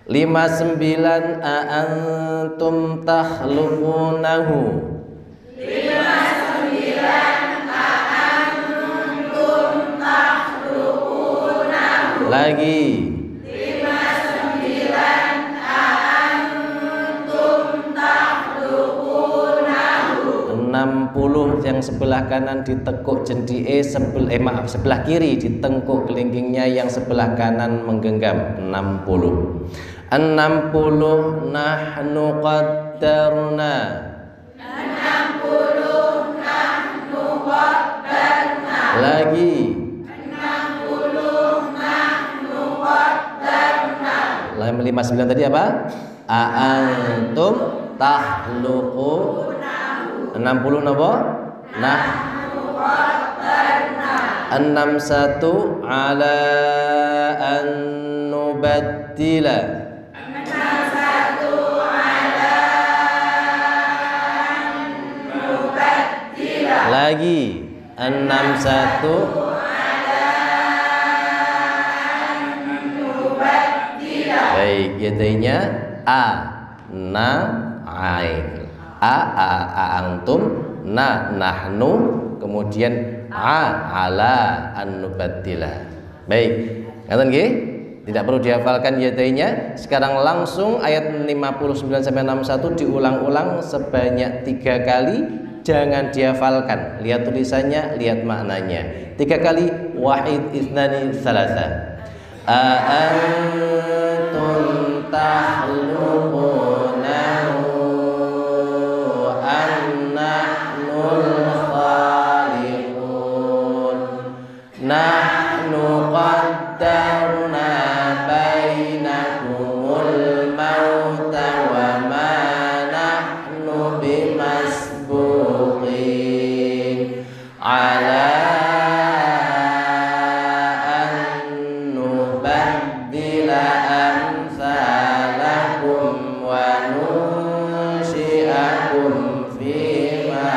59 antum takhluqunahu. 59 antum takhluqunahu. Lagi. 60 yang sebelah kanan ditekuk jendie, sebelah kiri ditengkuk kelingkingnya, yang sebelah kanan menggenggam. 60 nahnu qaddarna. 60 nahnu qaddarna. Lagi. 60 nahnu qaddarna. 59 tadi apa? Antum takhluqu. 60 napa? Nahnu qaddarna. 61 ala an nubaddila. 61 ala an nubaddila. Lagi. 61 ala an nubaddila. Baik, yadainya a na ain. A antum, na nahnu, kemudian ala an nubaddila. Baik, ngaten nggih? Tidak perlu dihafalkan yadainya. Sekarang langsung ayat 59 sampai 61 diulang-ulang sebanyak 3 kali. Jangan dihafalkan. Lihat tulisannya, lihat maknanya. 3 kali. Wahid, ithnani, thalatha. Antum takhluqunahu am nahnul khaliqun. Nahnu qaddarna bainakumul mauta wa ma nahnu bimasbuqin ala an nubaddila amsalakum wa nunsyi'akum fima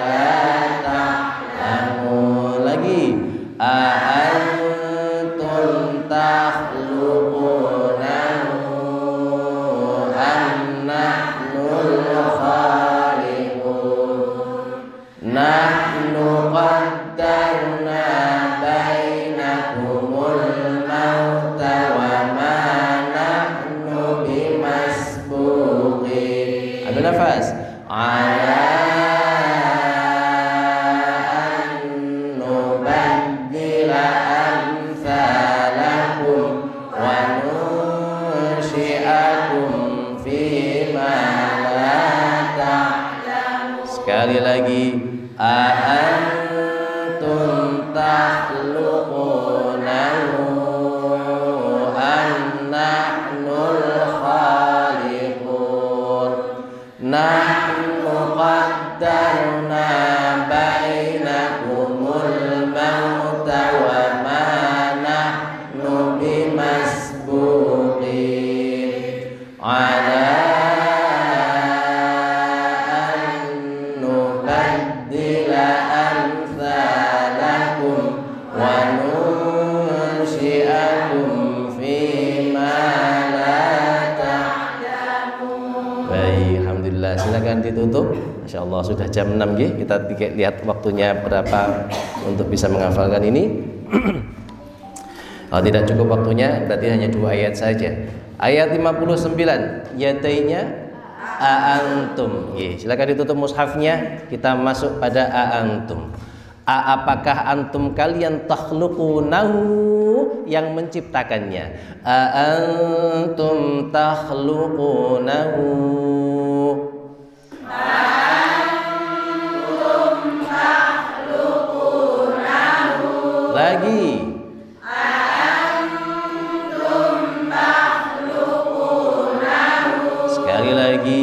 la ta'lamun. Lagi. Antum takhluqunahu am nahnul khaliqun. Nahnu qaddarna bainakumul mauta wa ma nahnu bimasbuqin. Ambil nafas. Ala sekali lagi. Antum takhluqunahu am nahnul khaliqun. Nahnu qaddarna bainakumul mauta wa ma nahnu bimasbuqin ala silakan ditutup. Masya Allah sudah jam 6 ya. Kita lihat waktunya berapa untuk bisa menghafalkan ini. Kalau tidak cukup waktunya berarti hanya 2 ayat saja. Ayat 59 yadainya antum. Silakan ditutup mushafnya. Kita masuk pada antum. Apakah antum kalian takhluqunahu, yang menciptakannya? Antum takhluqunahu. Antum takhluqunahu. Lagi. Antum takhluqunahu. Sekali lagi.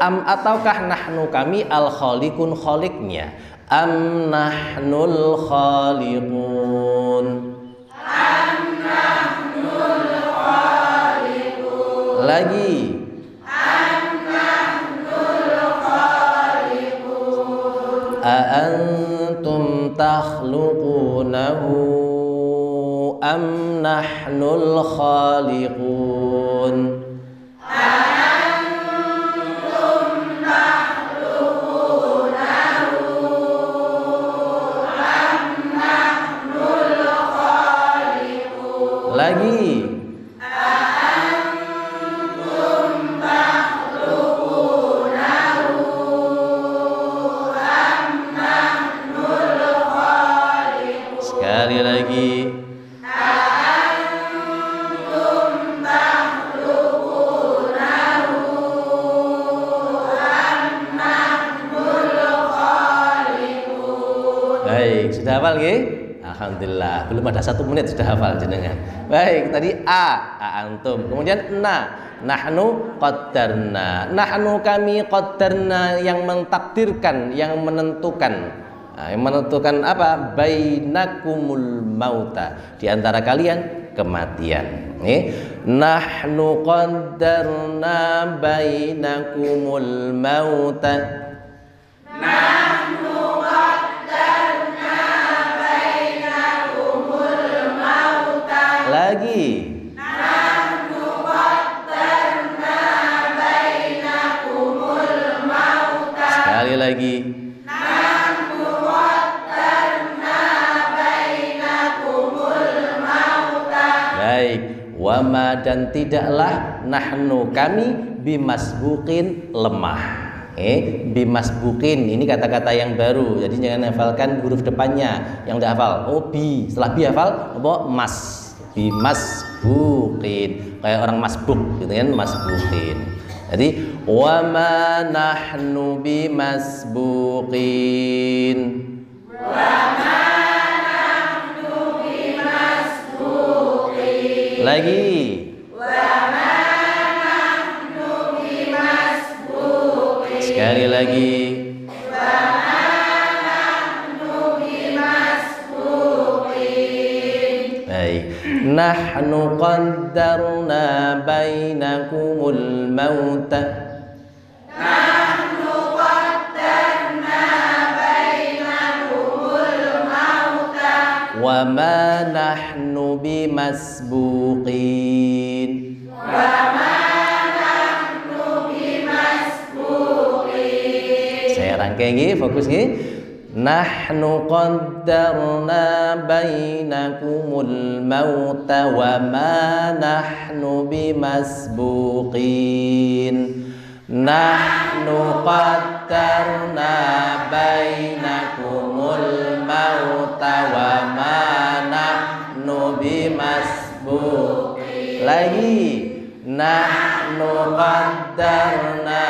Am ataukah nahnu kami al khaliqun khaliqnya. Am nahnul khaliqun. Am nahnul khaliqun. Lagi. أأنتم تخلقونه أم نحن الخالقون lagi sekali lagi baik, sudah hafal nggih? Alhamdulillah, belum ada 1 menit sudah hafal jenengan. Baik, tadi a antum. Kemudian nahnu qaddarna. Nahnu kami qaddarna yang mentakdirkan, yang menentukan. Nah, yang menentukan apa? Bainakumul mauta. Di antara kalian kematian. Nih, nahnu qaddarna bainakumul mauta. Nahnu qaddarna bainakumul mauta. Lagi. Nahnu qaddarna bainakumul mauta. Sekali lagi. Nahnu qaddarna bainakumul mauta. Baik, wama dan tidaklah nahnu kami bimasbuqin lemah. Bimasbuqin ini kata-kata yang baru. Jadi jangan hafalkan huruf depannya. Yang tidak hafal, oh bi. Setelah bi hafal, apa? Mas. Bimasbuqin. Kayak orang masbuk gitu kan, masbuqin. Jadi wama nahnu bimasbuqin. Wama nahnu bimasbuqin. Lagi. Wama nahnu bimasbuqin. Sekali lagi. Wama nahnu bimasbuqin. Baik. Nahnu qaddarna bainakumul mauta. Nahnu qaddarna bainakumul mauta. Wa ma nahnu bimasbuqin. Wama nahnu bimasbuqin. Saya rangkai nggih, fokus nggih. Nahnu qaddarna bainakumul mauta wa ma nahnu bimasbuqin. Nahnu qaddarna bainakumul mauta wa ma nahnu bimasbuqin. Lagi. Nahnu qaddarna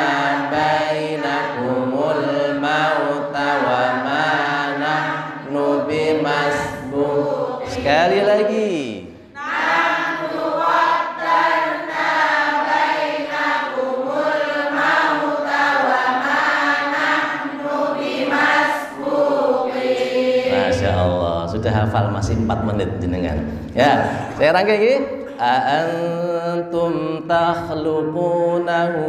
bainakumul mauta wa ma nahnu bimasbuqin. Sekali lagi. Nahnu qaddarna bainakumul mauta wa ma nahnu bimasbuqin. Masya Allah, sudah hafal, masih 4 menit jenengan. Ya, saya rangkai ini. Aantum takhluqunahu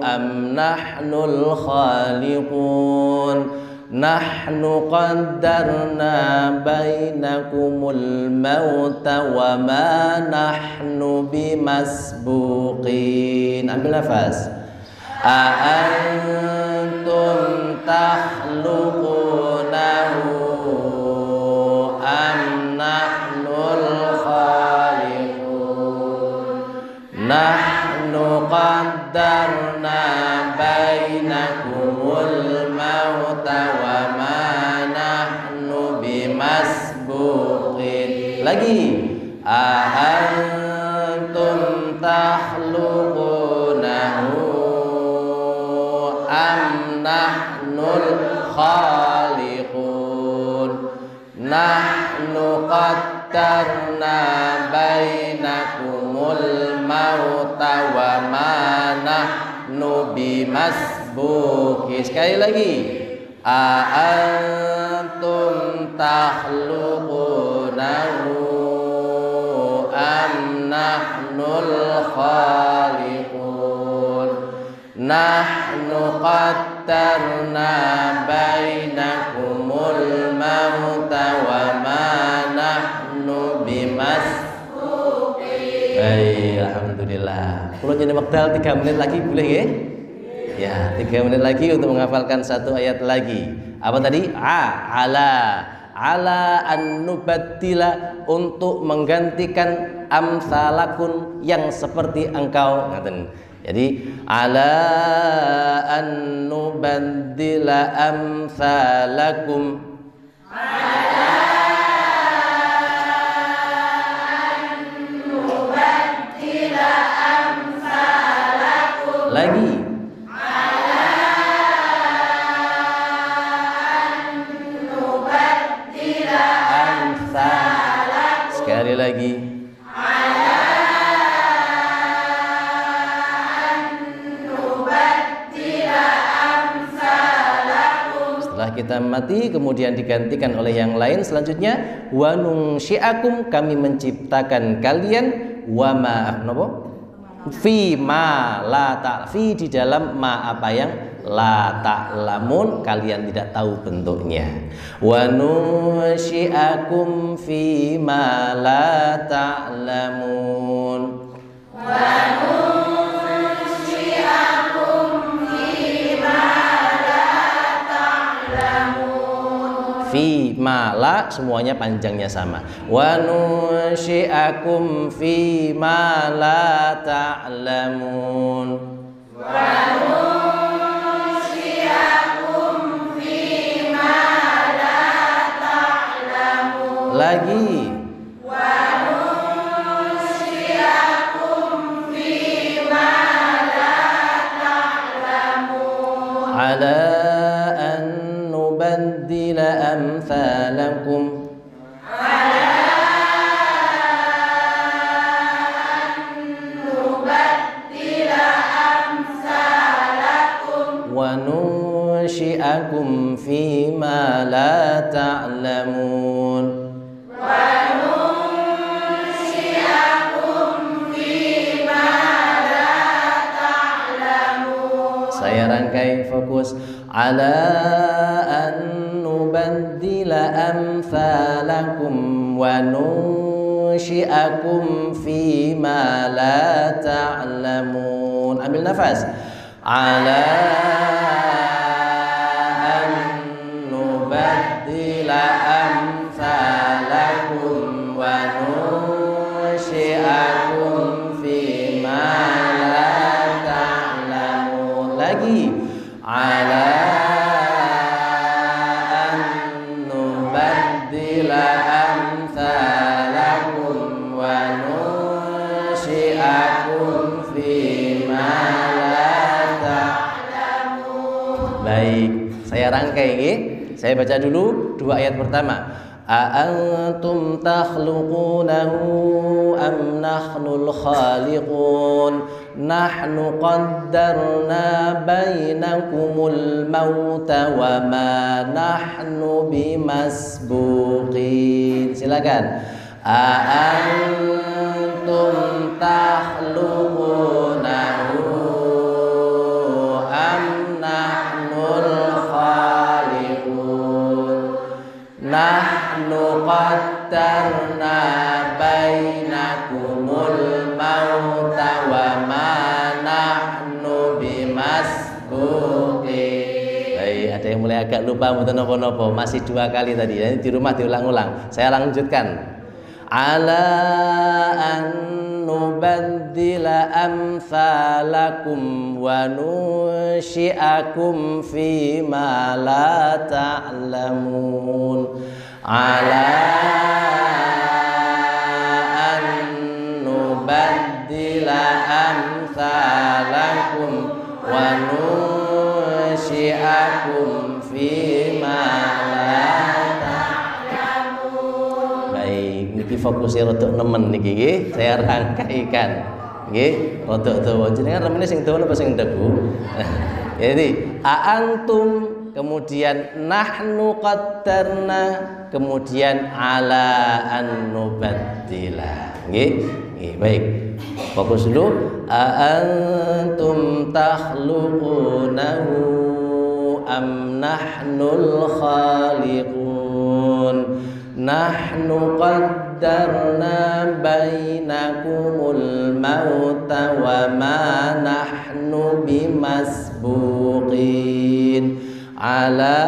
am nahnul khaliqun. Nahnu qaddarna bainakumul mauta wa ma nahnu bimasbuqin. Ambil nafas. Aantum takhluqunahu am nahnul khaliqun. Nahnu qaddarna bainakumul mauta wa ma nahnu bimasbuqin. Lagi. Aantum takhluqunahu am nahnul khaliqun. Nahnu qaddarna bainakumul mauta wa ma nahnu bimasbuqin. Sekali lagi. Aantum takhluqunahu am nahnul khaliqun. Nahnu qaddarna ini wekdal 3 menit lagi boleh ya? Ya, 3 menit lagi untuk menghafalkan satu ayat lagi. Apa tadi? Ala an nubaddila, untuk menggantikan amsalakun yang seperti engkau. Jadi ala an nubaddila amsalakum. Lagi sekali lagi. Setelah kita mati kemudian digantikan oleh yang lain. Selanjutnya wa nunsyiakum, kami menciptakan kalian wa ma fi ma la ta, fi di dalam ma apa yang la ta'lamun kalian tidak tahu bentuknya. Wa nunsyiakum fi ma la ta'lamun. Wa nunsyiakum fi ma la ta'lamun. Fi ma la semuanya panjangnya sama. Wa nunsyiakum fi ma la ta'lamun. Wa lagi wa nunsyiakum fi ma la ta'lamun. Ala an nubaddila amsalakum. Ala an nubaddila amsalakum wa nunsyiakum fi ma la ta'lamun. Saya rangkai fokus. Ala an nubaddila amsalakum wa nunsyiakum fi ma la ta'lamun. Ambil nafas. Ala an nubaddila amsalakum wa nunsyiakum fi ma lagi. Ala an nubaddila amsalakum wa nunsyiakum fi ma la ta'lamun. Baik, saya rangkai ini. Saya baca dulu 2 ayat pertama. A'antum takhluqunahu am nahnul khaliqun. Nahnu qaddarna bainakumul mauta wa ma nahnu bimasbuqin. Silakan. A'antum takhluqunahu am nahnul khaliqun. Nahnu qaddarna bainakumul mauta wa ma nahnu bimasbuqin. Baik, ada yang mulai agak lupa mboten napa-napa, masih 2 kali tadi. Jadi di rumah diulang-ulang. Saya lanjutkan. Ala an nubaddila amsalakum wa nunsyiakum fi ma la ta'lamun. Ala an nubaddila amsalakum wa nunsyiakum fi ma la ta'lamun. Baik, niki fokusnya rodok nemen niki nggih, saya rangkaikan. Nggih, rodok dawa. Jenengan remene sing dawa apa sing dagu? Jadi, antum, kemudian nahnu qaddarna, kemudian ala an nubaddila. Nggih? Nggih, baik. Fokus dulu. Antum takhluqunahu am nahnul khaliqun. Nahnu qaddarna bainakumul mauta wa ma nahnu bimasbuqin ala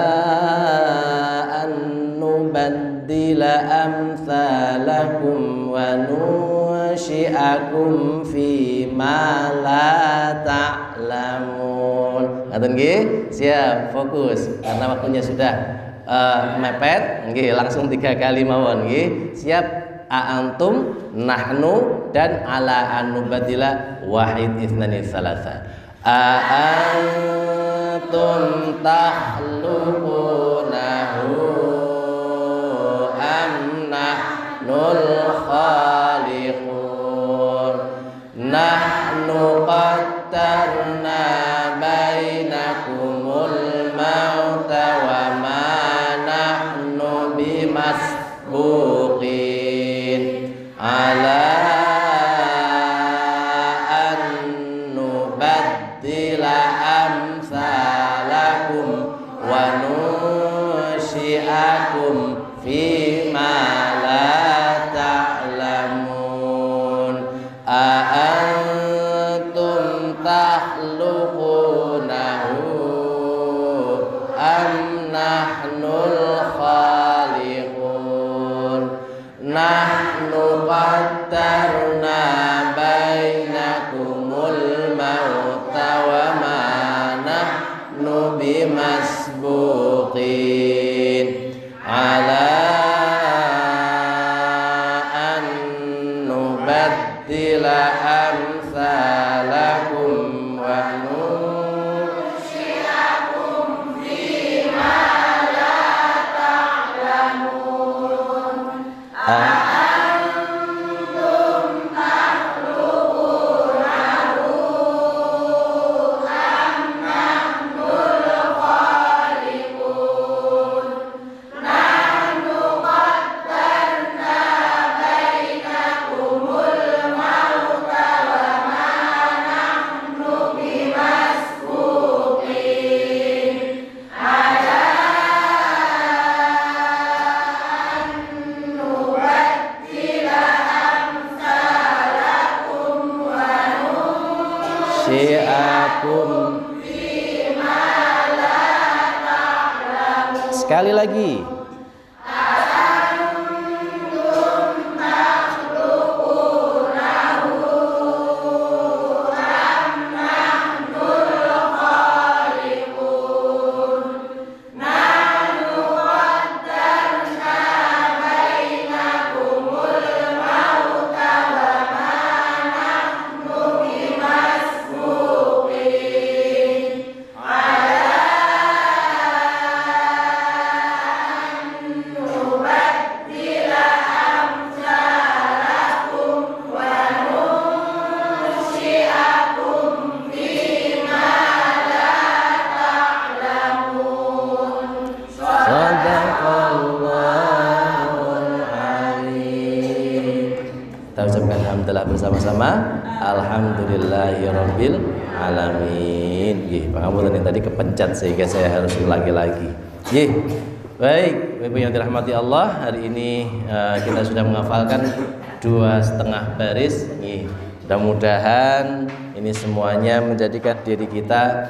an nubaddila amsalakum wa nunsyi'akum fi ma la ta'lamun. Ngaten nggih? Siap, fokus karena waktunya sudah mepet, nggih, langsung 3 kali mawon nggih. Siap. Antum, nahnu, dan ala anubadila wahid ithnani thalatha. Antum takhluqunahu am nahnul khaliqun. Nahnu qaddarna bainakumul mauta wa ma bimasbuqin ala an nubaddila amsalakum wa nunsyi'akum fi ma la ta'lamun. Antum takhluqunahu am nahnul Nahnu qaddarna bainakumul mauta wa ma nahnu bimasbuqin ala an nubaddila amsalakum wa nunsyi'akum fi ma la ta'lamun. Antum takhluqunahu am nahnul khaliqun. Nahnu qaddarna bainakumul mauta wa ma nahnu bimasbuqin ala sekali lagi. Alhamdulillah bersama-sama. Alhamdulillahirabbil alamin. Nggih, pangapunten yang tadi kepencet sehingga saya harus ulangi lagi. Nggih. Baik, Ibu yang dirahmati Allah, hari ini kita sudah menghafalkan 2,5 baris. Nggih. Mudah-mudahan ini semuanya menjadikan diri kita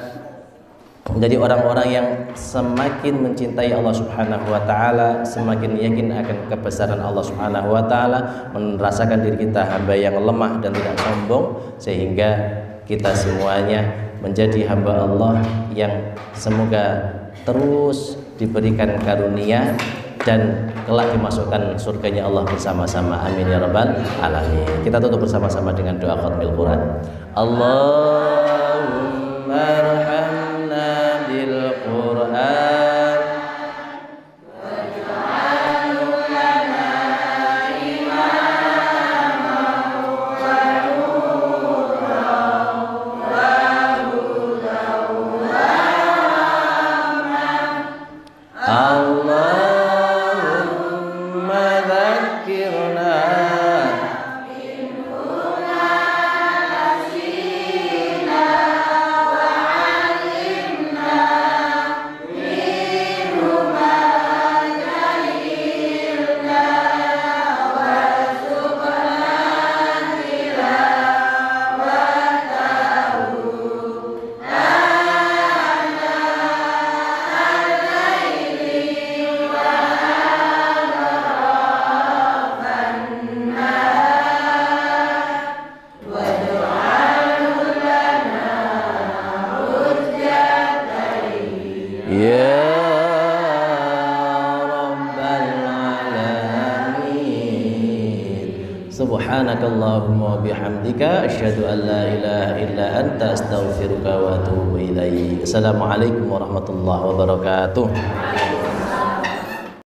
menjadi orang-orang yang semakin mencintai Allah Subhanahu wa taala, semakin yakin akan kebesaran Allah Subhanahu wa taala, merasakan diri kita hamba yang lemah dan tidak sombong, sehingga kita semuanya menjadi hamba Allah yang semoga terus diberikan karunia dan kelak dimasukkan surganya Allah bersama-sama. Amin ya rabbal alamin. Kita tutup bersama-sama dengan doa khatmil Quran. Allahumma arhamna bil Quran waj'alhu lana imaman wa nuran wa hudan wa rahmah. Allahumma dzakkirna Subhanakallahumma wa bihamdika asyhadu an la ilaha illa anta astaghfiruka wa atubu ilaik. Assalamualaikum warahmatullahi wabarakatuh.